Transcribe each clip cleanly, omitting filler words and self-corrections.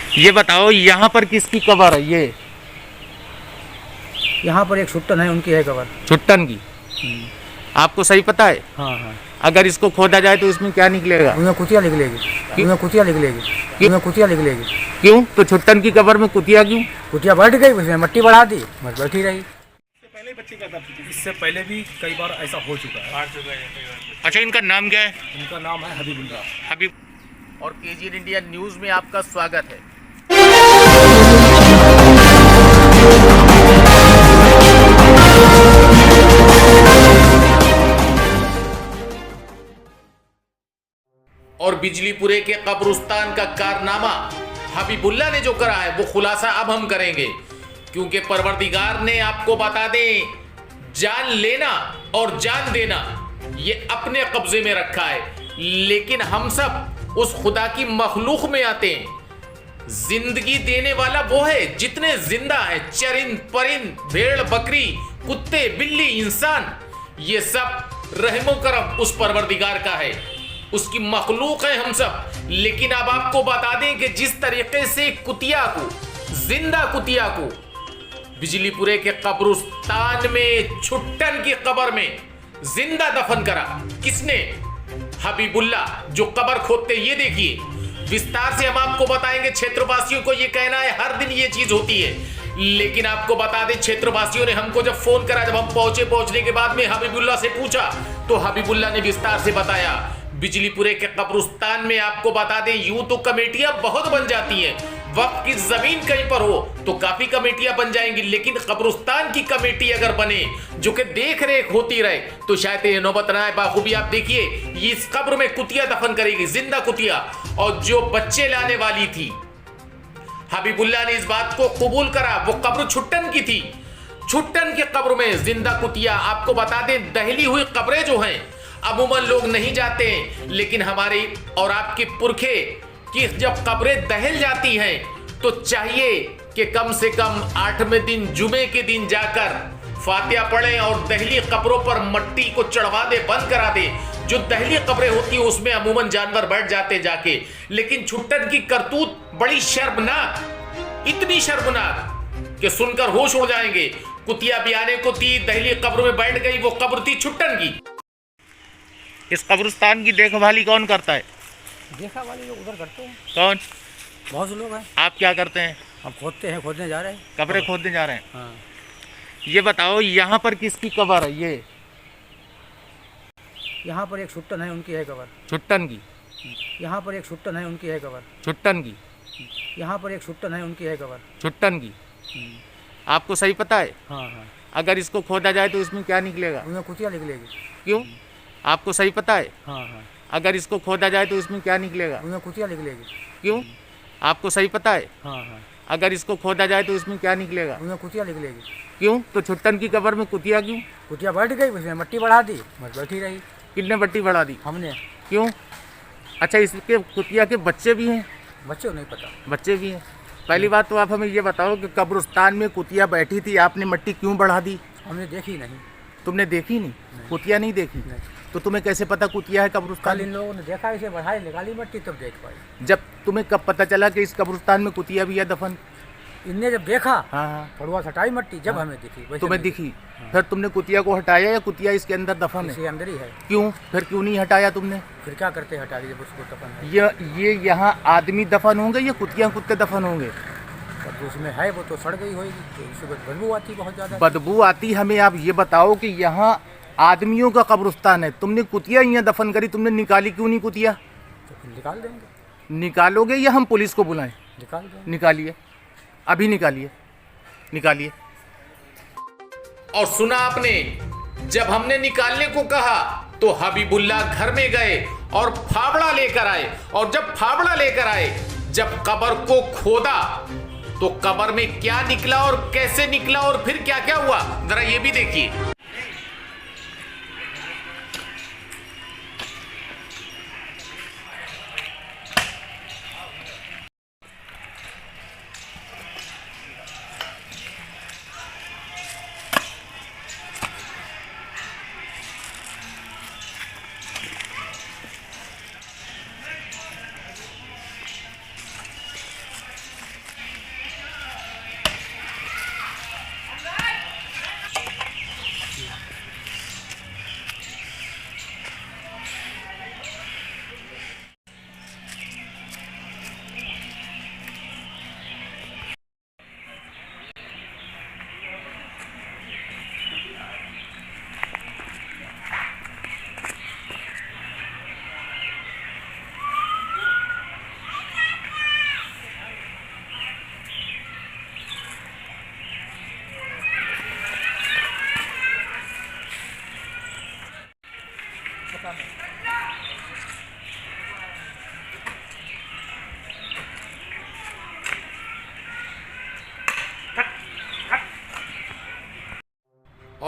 ये बताओ यहाँ पर किसकी कबर है? ये यहाँ पर एक छुट्टन है, उनकी है कबर। छुट्टन की? आपको सही पता है? हाँ हाँ। अगर इसको खोदा जाए तो इसमें क्या निकलेगा? उनमें कुतिया निकलेगी, उनमें कुतिया निकलेगी, उनमें कुतिया निकलेगी। क्यों? तो छुट्टन की कबर में कुतिया क्यों? कुतिया बैठ गई, उसने मट्टी बढ़ा दी, बस बैठी रही। इससे पहले भी कई बार ऐसा हो चुका है। अच्छा, इनका नाम क्या है? इनका नाम है हबीबुल्लाह। हबीब। और केजीएन इंडिया न्यूज में आपका स्वागत है। और बिजलीपुरे के कब्रिस्तान का कारनामा हबीबुल्लाह ने जो करा है वो खुलासा अब हम करेंगे, क्योंकि परवरदिगार ने आपको बता दें, जान लेना और जान देना ये अपने कब्जे में रखा है, लेकिन हम सब उस खुदा की मखलूक में आते हैं। जिंदगी देने वाला वो है जितने जिंदा है, चरिंद परिंद, भेड़ बकरी, कुत्ते बिल्ली इंसान, ये सब रहमो करम उस परवरदिगार का है, उसकी मखलूक है हम सब। लेकिन अब आपको बता दें कि जिस तरीके से कुतिया को, जिंदा कुतिया को बिजलीपुरे के कब्रिस्तान में छुट्टन की कब्र में जिंदा दफन करा, किसने? हबीबुल्लाह, जो कब्र खोदते। ये देखिए विस्तार से हम आपको बताएंगे। क्षेत्रवासियों को ये कहना है हर दिन ये चीज होती है, लेकिन आपको बता दें क्षेत्रवासियों ने हमको जब फोन करा, जब हम पहुंचने के बाद में हबीबुल्लाह से पूछा तो हबीबुल्लाह ने विस्तार से बताया। बिजलीपुरे के कब्रिस्तान में आपको बता दें, यूं तो कमेटियां बहुत बन जाती हैं, वक्त की जमीन कहीं पर हो तो काफी कमेटियां बन जाएंगी, लेकिन कब्रिस्तान की कमेटी अगर बने जो कि देख रेख होती रहे तो शायद ये नौबत ना आए। बाखूबी आप देखिए, ये इस कब्र में कुतिया दफन करेगी, जिंदा कुतिया, और जो बच्चे लाने वाली थी हबीबुल्लाह ने इस बात को कबूल करा, वो कब्र छुट्टन की थी। छुट्टन की कब्र में जिंदा कुतिया। आपको बता दें, दहली हुई कब्रें जो हैं अमूमन लोग नहीं जाते हैं, लेकिन हमारी और आपके पुरखे की जब कब्रें दहल जाती हैं तो चाहिए कि कम से कम 8वें दिन जुमे के दिन जाकर फातिहा पढ़े और दहली कब्रों पर मट्टी को चढ़वा दे, बंद करा दे। जो दहली कब्रें होती है उसमें अमूमन जानवर बैठ जाते जाके, लेकिन छुट्टन की करतूत बड़ी शर्मनाक, इतनी शर्मनाक कि सुनकर होश उड़ जाएंगे। कुतिया बियाने को थी, दहली कब्र में बैठ गई, वो कब्र थी छुट्टन की। इस कब्रिस्तान की देखभाली कौन करता है? देखा वाले लोग उधर करते हैं। कौन? बहुत से लोग हैं। आप क्या करते हैं? हम खोदते हैं, खोदने जा रहे हैं, कब्रें खोदने जा रहे हैं। हाँ। ये बताओ यहाँ पर किसकी कबर है? ये यहाँ पर एक छुट्टन है, उनकी है कबर। छुट्टन की? यहाँ पर एक छुट्टन है, उनकी है कबर। छुट्टन की? यहाँ पर एक छुट्टन है, उनकी है कबर। छुट्टन की? आपको सही पता है? हाँ हाँ। अगर इसको खोदा जाए तो इसमें क्या निकलेगा? उनमें कुतिया निकलेगी। क्यों? आपको सही पता है? हाँ हाँ। अगर इसको खोदा जाए तो इसमें क्या निकलेगा? उनमें कुतिया निकलेगी। क्यों? आपको सही पता है? हाँ हाँ। अगर इसको खोदा जाए तो इसमें क्या निकलेगा? उनमें कुतिया निकलेगी। क्यों? तो छुट्टन की कब्र में कुतिया क्यों? कुतिया बैठ गई, उसने मट्टी बढ़ा दी, बस बैठी रही। कितने बट्टी बढ़ा दी? हमने। क्यों? अच्छा, इसके कुतिया के बच्चे भी हैं? बच्चों नहीं पता। बच्चे भी हैं। पहली बात तो आप हमें ये बताओ कि कब्रिस्तान में कुतिया बैठी थी, आपने मट्टी क्यों बढ़ा दी? हमने देखी नहीं। तुमने देखी नहीं? कुतिया नहीं देखी? नहीं। तो तुम्हें कैसे पता कुतिया है कब्रिस्तान कल इन में? लोगों ने देखा, इसे बढ़ाई निकाली मट्टी, तब देख पाई। जब तुम्हें कब पता चला कि इस कब्रिस्तान में कुतिया भी है दफन? इनने जब देखा, हाँ हाँ। फड़ुआ से हटाई मट्टी, जब हमें दिखी। वैसे तुम्हें नहीं दिखी? फिर तुमने कुतिया को हटाया या कुतिया इसके अंदर दफन है? इसके अंदर ही है। क्यों? फिर क्यों नहीं हटाया तुमने? फिर क्या करते, हटा दी जब उसको दफन है। ये यहाँ आदमी दफन होंगे या कुतिया कुत्ते दफन होंगे? और जो उसमें है वो तो सड़ गई होगी, तो उससे बदबू आती बहुत ज़्यादा। बदबू आती। हमें आप ये बताओ कि यहाँ आदमियों का कब्रिस्तान है, तुमने कुतिया यहाँ दफन करी, तुमने निकाली क्यों नहीं कुतिया? तो फिर निकाल देंगे। निकालोगे या हम पुलिस को बुलाएं? निकाल देंगे। निकालिए, अभी निकालिए, निकालिए। और सुना आपने, जब हमने निकालने को कहा तो हबीबुल्लाह घर में गए और फावड़ा लेकर आए, और जब फावड़ा लेकर आए, जब कब्र को खोदा तो कब्र में क्या निकला और कैसे निकला और फिर क्या क्या हुआ, जरा ये भी देखिए।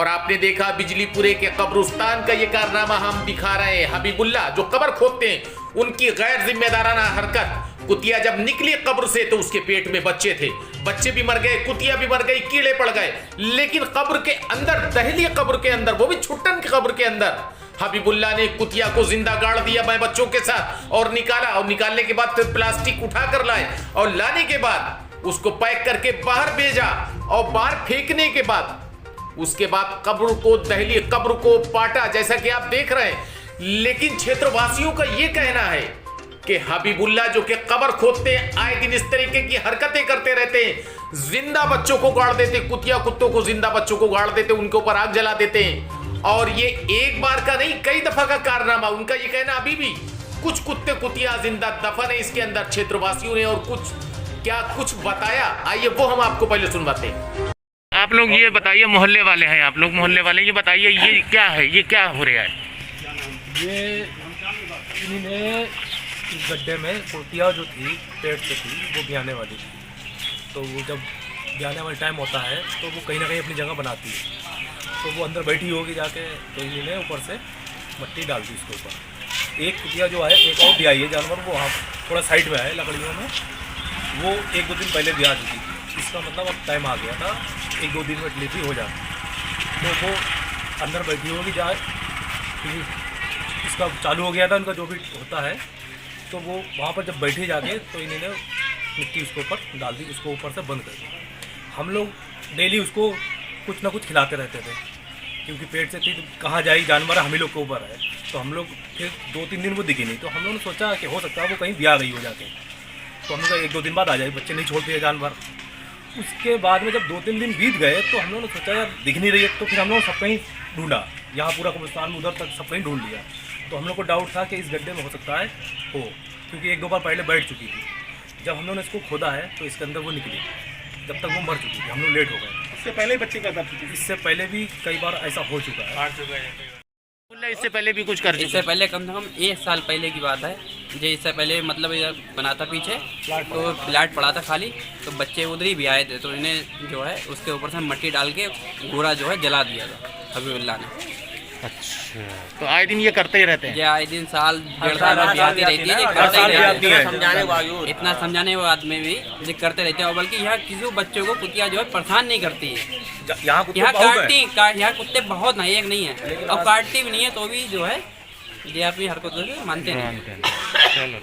और आपने देखा बिजलीपुरे के कब्रिस्तान का ये कारनामा हम दिखा रहे हैं। हबीबुल्ला जो कब्र खोदते हैं, उनकी गैर जिम्मेदाराना हरकत। कुतिया जब निकली कब्र से तो उसके पेट में बच्चे थे, बच्चे भी मर गए, कुतिया भी मर गई, कीड़े पड़ गए, लेकिन कब्र के अंदर, दहली कब्र के अंदर, वो भी छुट्टन की कब्र के अंदर, हबीबुल्ला ने कुतिया को जिंदा गाड़ दिया मैं बच्चों के साथ और निकाला। और निकालने के बाद फिर प्लास्टिक उठा कर लाए और लाने के बाद उसको पैक करके बाहर भेजा और बाहर फेंकने के बाद उसके बाद कब्र को, दहली कब्र को पाटा, जैसा कि आप देख रहे हैं। लेकिन क्षेत्रवासियों का यह कहना है कि हबीबुल्ला जो कि कब्र खोदते हैं, आए दिन इस तरीके की हरकतें करते रहते हैं। जिंदा बच्चों को गाड़ देते, कुतिया कुत्तों को, जिंदा बच्चों को गाड़ देते, उनके ऊपर आग जला देते हैं। और ये एक बार का नहीं, कई दफा का कारनामा। उनका ये कहना अभी भी कुछ कुत्ते कुतिया जिंदा दफन है इसके अंदर। क्षेत्रवासियों ने और कुछ बताया, आइए वो हम आपको पहले सुनवाते हैं। आप लोग ये बताइए, मोहल्ले वाले हैं आप लोग, मोहल्ले वाले ये बताइए ये क्या है, ये क्या हो रहा है? ये इन्होंने इस गड्ढे में कुतिया जो थी पेट से थी, वो ब्याने वाली थी। तो वो जब ब्याने वाला टाइम होता है तो वो कहीं ना कहीं अपनी जगह बनाती है। तो वो अंदर बैठी होगी जाके, तो इन्होंने ऊपर से मट्टी डाल दी उसके ऊपर। एक कुतिया जो है, एक और ब्याई है जानवर, वो वहाँ थोड़ा साइड में है लकड़ियों में, वो 1-2 दिन पहले ब्याह चुकी थी। इसका मतलब अब टाइम आ गया था, 1-2 दिन में डिलीवरी हो जाती। तो वो अंदर बैठी होगी जाए, इसका चालू हो गया था उनका जो भी होता है। तो वो वहाँ पर जब बैठे जाके तो इन्होंने मिट्टी उसके ऊपर डाल दी, उसको ऊपर से बंद कर दिया। हम लोग डेली उसको कुछ ना कुछ खिलाते रहते थे, क्योंकि पेट से थी तो कहाँ जाए जानवर, हम ही लोग के ऊपर है। तो हम लोग फिर 2-3 दिन वो दिखी नहीं, तो हम लोगों ने सोचा कि हो सकता है वो कहीं ब्याह गई हो जाके। तो हम लोग 1-2 दिन बाद आ जाए, बच्चे नहीं छोड़ते हैं जानवर। उसके बाद में जब 2-3 दिन बीत गए तो हम लोगों ने सोचा यार दिख नहीं रही है, तो फिर हम लोग सब कहीं ढूंढा, यहाँ पूरा कब्रिस्तान में उधर तक सब कहीं ढूंढ लिया। तो हम लोग को डाउट था कि इस गड्ढे में हो सकता है हो, क्योंकि 1-2 बार पहले बैठ चुकी थी। जब हम लोगों ने इसको खोदा है तो इसके अंदर वो निकली, जब तक वो मर चुकी थी, हम लोग लेट हो गए। इससे पहले बच्चे का दर्द थी, इससे पहले भी कई बार ऐसा हो चुका है। इससे पहले भी कुछ कर चुके? इससे पहले कम से कम 1 साल पहले की बात है। जो इससे पहले मतलब ये बना था पीछे, तो फ्लैट पड़ा था खाली, तो बच्चे उधर ही भी आए थे। तो इन्हें जो है उसके ऊपर से मट्टी डाल के गोरा जो है जला दिया था हबीबुल्ला ने। अच्छा, तो आए दिन ये करते ही रहते हैं? ये आए दिन साल 1.5 साल में ब्याहती रहती है, करते ही रहते हैं। इतना समझाने के बाद में भी ये करते रहते हैं। और बल्कि यहाँ किसी बच्चों को कुतिया जो है परेशान नहीं करती है। यहाँ कुत्ते बहुत हैं, एक नहीं है, और काटती भी नहीं है, तो भी जो है ये अपनी हरकतों से मानते नहीं।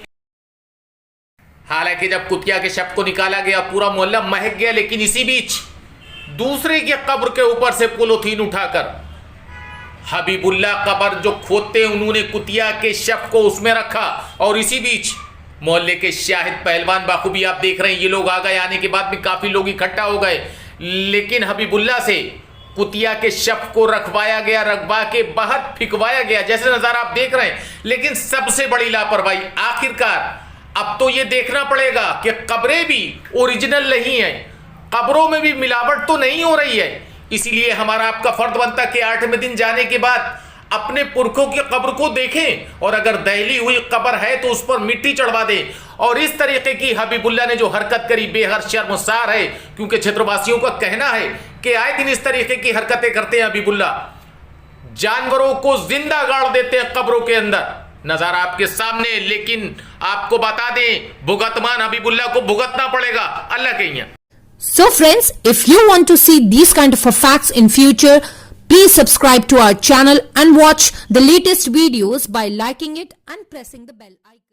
हालांकि जब कुतिया के शव को निकाला गया पूरा मोहल्ला महक गया, लेकिन इसी बीच दूसरे के कब्र के ऊपर से पॉलीथीन उठाकर हबीबुल्ला कब्र जो खोदते उन्होंने कुतिया के शव को उसमें रखा। और इसी बीच मोहल्ले के शाहिद पहलवान बाखूबी आप देख रहे हैं, ये लोग आ गए। आने के बाद में काफी लोग इकट्ठा हो गए, लेकिन हबीबुल्ला से कुतिया के शव को रखवाया गया, रखवा के बाहर फिकवाया गया, जैसे नजारा आप देख रहे हैं। लेकिन सबसे बड़ी लापरवाही आखिरकार अब तो ये देखना पड़ेगा कि कब्रें भी ओरिजिनल नहीं है, कब्रों में भी मिलावट तो नहीं हो रही है। इसीलिए हमारा आपका फर्ज बनता कि 8वें दिन जाने के बाद अपने पुरखों की कब्र को देखें, और अगर दहली हुई कब्र है तो उस पर मिट्टी चढ़वा दें। और इस तरीके की हबीबुल्ला ने जो हरकत करी बेहद शर्मसार है, क्योंकि क्षेत्रवासियों का कहना है कि आए दिन इस तरीके की हरकतें करते हैं हबीबुल्ला, जानवरों को जिंदा गाड़ देते हैं कब्रों के अंदर। नजारा आपके सामने, लेकिन आपको बता दें भुगतमान हबीबुल्ला को भुगतना पड़ेगा अल्लाह के यहाँ। So friends, if you want to see these kind of facts in future, please subscribe to our channel and watch the latest videos by liking it and pressing the bell icon.